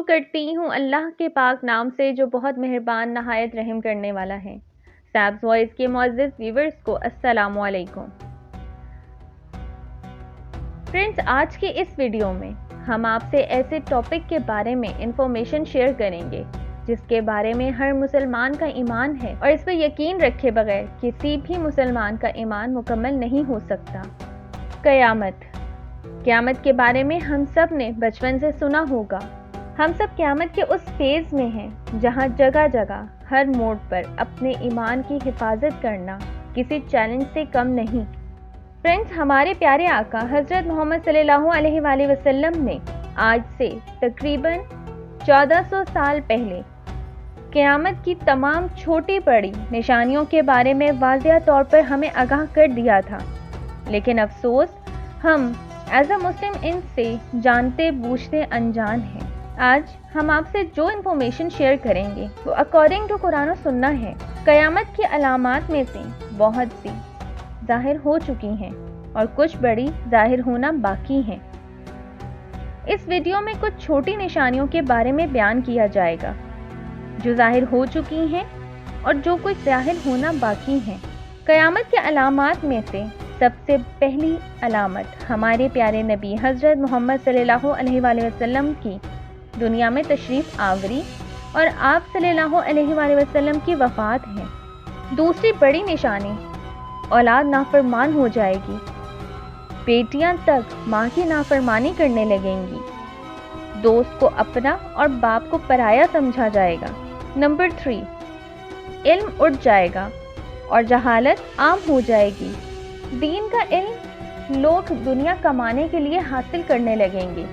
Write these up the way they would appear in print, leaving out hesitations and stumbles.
کرتی ہوں اللہ کے پاک نام سے جو بہت مہربان نہایت رحم کرنے والا ہے۔ سیبز وائس کے معزز ویورز کو السلام علیکم۔ فرینڈز، آج کی اس ویڈیو میں ہم آپ سے ایسے ٹاپک کے بارے میں انفارمیشن شیئر کریں گے جس کے بارے میں ہر مسلمان کا ایمان ہے اور اس پر یقین رکھے بغیر کسی بھی مسلمان کا ایمان مکمل نہیں ہو سکتا۔ قیامت کے بارے میں ہم سب نے بچپن سے سنا ہوگا۔ ہم سب قیامت کے اس فیز میں ہیں جہاں جگہ جگہ ہر موڑ پر اپنے ایمان کی حفاظت کرنا کسی چیلنج سے کم نہیں۔ فرینڈز، ہمارے پیارے آقا حضرت محمد صلی اللہ علیہ وآلہ وسلم نے آج سے تقریباً 1400 سال پہلے قیامت کی تمام چھوٹی بڑی نشانیوں کے بارے میں واضح طور پر ہمیں آگاہ کر دیا تھا، لیکن افسوس ہم ایز اے مسلم ان سے جانتے بوجھتے انجان ہیں۔ آج ہم آپ سے جو انفارمیشن شیئر کریں گے وہ اکارڈنگ ٹو قرآن و سنہ ہے۔ قیامت کی علامات میں سے بہت سی ظاہر ہو چکی ہیں اور کچھ بڑی ظاہر ہونا باقی ہیں۔ اس ویڈیو میں کچھ چھوٹی نشانیوں کے بارے میں بیان کیا جائے گا جو ظاہر ہو چکی ہیں اور جو کچھ ظاہر ہونا باقی ہیں۔ قیامت کے علامات میں سے سب سے پہلی علامت ہمارے پیارے نبی حضرت محمد صلی اللہ علیہ وآلہ وسلم کی دنیا میں تشریف آوری اور آپ صلی اللہ علیہ وآلہ وسلم کی وفات ہے۔ دوسری بڑی نشانی اولاد نافرمان ہو جائے گی، بیٹیاں تک ماں کی نافرمانی کرنے لگیں گی، دوست کو اپنا اور باپ کو پرایا سمجھا جائے گا۔ نمبر 3، علم اٹھ جائے گا اور جہالت عام ہو جائے گی۔ دین کا علم لوگ دنیا کمانے کے لیے حاصل کرنے لگیں گے،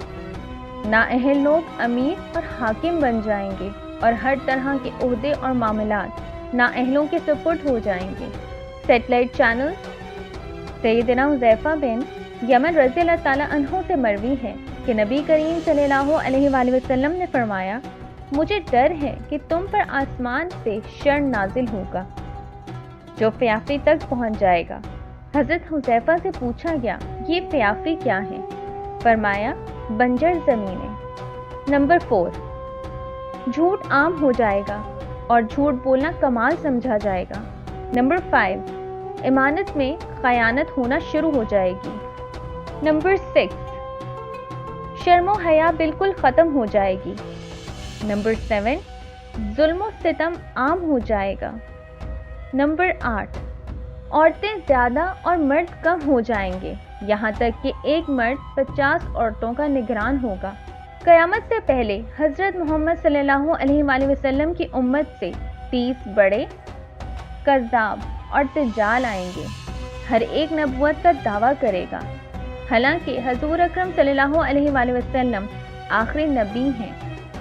نااہل لوگ امیر اور حاکم بن جائیں گے اور ہر طرح کے عہدے اور معاملات نااہلوں کے سپرد ہو جائیں گے۔ سیٹلائٹ چینل سیدنا حذیفہ بن یمن رضی اللہ تعالیٰ عنہ سے مروی ہے کہ نبی کریم صلی اللہ علیہ وآلہ وسلم نے فرمایا، مجھے ڈر ہے کہ تم پر آسمان سے شر نازل ہوگا جو فیافی تک پہنچ جائے گا۔ حضرت حذیفہ سے پوچھا گیا، یہ فیافی کیا ہے؟ فرمایا، بنجر زمینیں۔ نمبر 4، جھوٹ عام ہو جائے گا اور جھوٹ بولنا کمال سمجھا جائے گا۔ نمبر 5، امانت میں خیانت ہونا شروع ہو جائے گی۔ نمبر 6، شرم و حیا بالکل ختم ہو جائے گی۔ نمبر 7، ظلم و ستم عام ہو جائے گا۔ نمبر 8، عورتیں زیادہ اور مرد کم ہو جائیں گے، یہاں تک کہ ایک مرد 50 عورتوں کا نگران ہوگا۔ قیامت سے پہلے حضرت محمد صلی اللہ علیہ وآلہ وسلم کی امت سے 30 بڑے کذاب اور دجال آئیں گے، ہر ایک نبوت کا دعویٰ کرے گا، حالانکہ حضور اکرم صلی اللہ علیہ وآلہ وسلم آخری نبی ہیں۔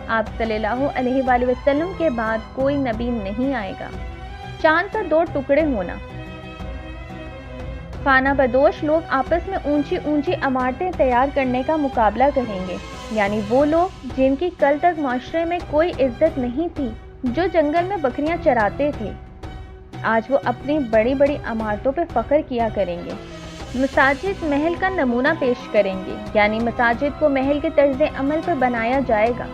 آپ صلی اللہ علیہ وآلہ وسلم کے بعد کوئی نبی نہیں آئے گا۔ چاند کا 2 ٹکڑے ہونا، خانہ بدوش لوگ آپس میں اونچی اونچی عمارتیں تیار کرنے کا مقابلہ کریں گے، یعنی وہ لوگ جن کی کل تک معاشرے میں کوئی عزت نہیں تھی، جو جنگل میں بکریاں چراتے تھے، آج وہ اپنی بڑی بڑی عمارتوں پہ فخر کیا کریں گے۔ مساجد محل کا نمونہ پیش کریں گے، یعنی مساجد کو محل کے طرز عمل پر بنایا جائے گا،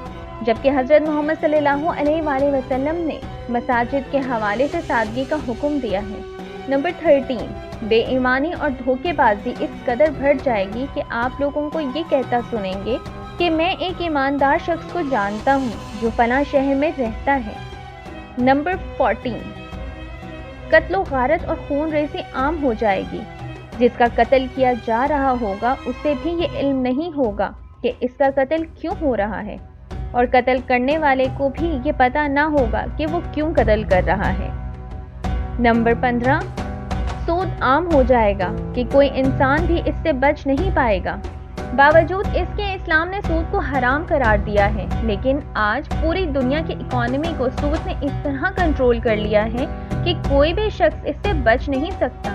جبکہ حضرت محمد صلی اللہ علیہ وآلہ وسلم نے مساجد کے حوالے سے سادگی کا حکم دیا ہے۔ نمبر 13، بے ایمانی اور دھوکے بازی اس قدر بڑھ جائے گی کہ آپ لوگوں کو یہ کہتا سنیں گے کہ میں ایک ایماندار شخص کو جانتا ہوں جو فلاں شہر میں رہتا ہے۔ نمبر 14، قتل و غارت اور خون ریزی عام ہو جائے گی۔ جس کا قتل کیا جا رہا ہوگا اسے بھی یہ علم نہیں ہوگا کہ اس کا قتل کیوں ہو رہا ہے، اور قتل کرنے والے کو بھی یہ پتہ نہ ہوگا کہ وہ کیوں قتل کر رہا ہے۔ نمبر 15، سود عام ہو جائے گا کہ کوئی انسان بھی اس سے بچ نہیں پائے گا۔ باوجود اس کے اسلام نے سود کو حرام قرار دیا ہے، لیکن آج پوری دنیا کی اکانومی کو سود نے اس طرح کنٹرول کر لیا ہے کہ کوئی بھی شخص اس سے بچ نہیں سکتا۔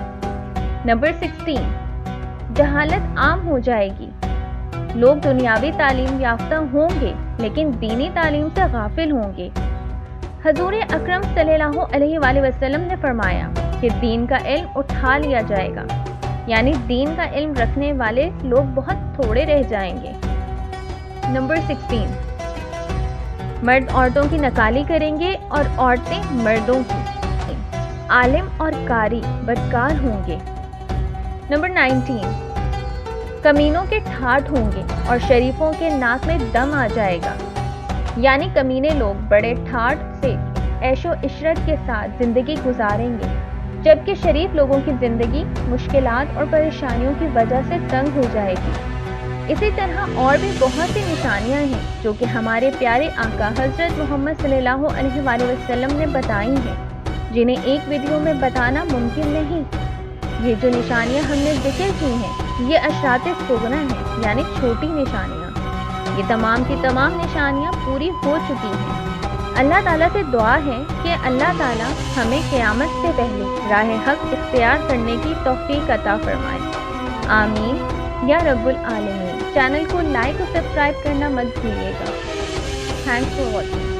نمبر 16، جہالت عام ہو جائے گی۔ لوگ دنیاوی تعلیم یافتہ ہوں گے لیکن دینی تعلیم سے غافل ہوں گے۔ حضور اکرم صلی اللہ علیہ وآلہ وسلم نے فرمایا کہ دین کا علم اٹھا لیا جائے گا، یعنی دین کا علم رکھنے والے لوگ بہت تھوڑے رہ جائیں گے۔ نمبر 16، مرد عورتوں کی نکالی کریں گے اور عورتیں مردوں کی. عالم اور قاری بدکار ہوں گے. نمبر 19، کمینوں کے ٹھاٹھ ہوں گے اور شریفوں کے ناک میں دم آ جائے گا. یعنی کمینے لوگ بڑے ٹھاٹھ سے عیش و عشرت کے ساتھ زندگی گزاریں گے، جبکہ شریف لوگوں کی زندگی مشکلات اور پریشانیوں کی وجہ سے تنگ ہو جائے گی. اسی طرح اور بھی بہت سی نشانیاں ہیں جو کہ ہمارے پیارے آقا حضرت محمد صلی اللہ علیہ وآلہ وسلم نے بتائی ہیں، جنہیں ایک ویڈیو میں بتانا ممکن نہیں. یہ جو نشانیاں ہم نے ذکر کی ہیں یہ اشراط صغریٰ ہیں، یعنی چھوٹی نشانیاں. یہ تمام کی تمام نشانیاں پوری ہو چکی ہیں. اللہ تعالیٰ سے دعا ہے کہ اللہ تعالیٰ ہمیں قیامت سے پہلے راہ حق اختیار کرنے کی توفیق عطا فرمائے. آمین یا رب العالمین. چینل کو لائک اور سبسکرائب کرنا مت بھولیے گا. Thanks for watching.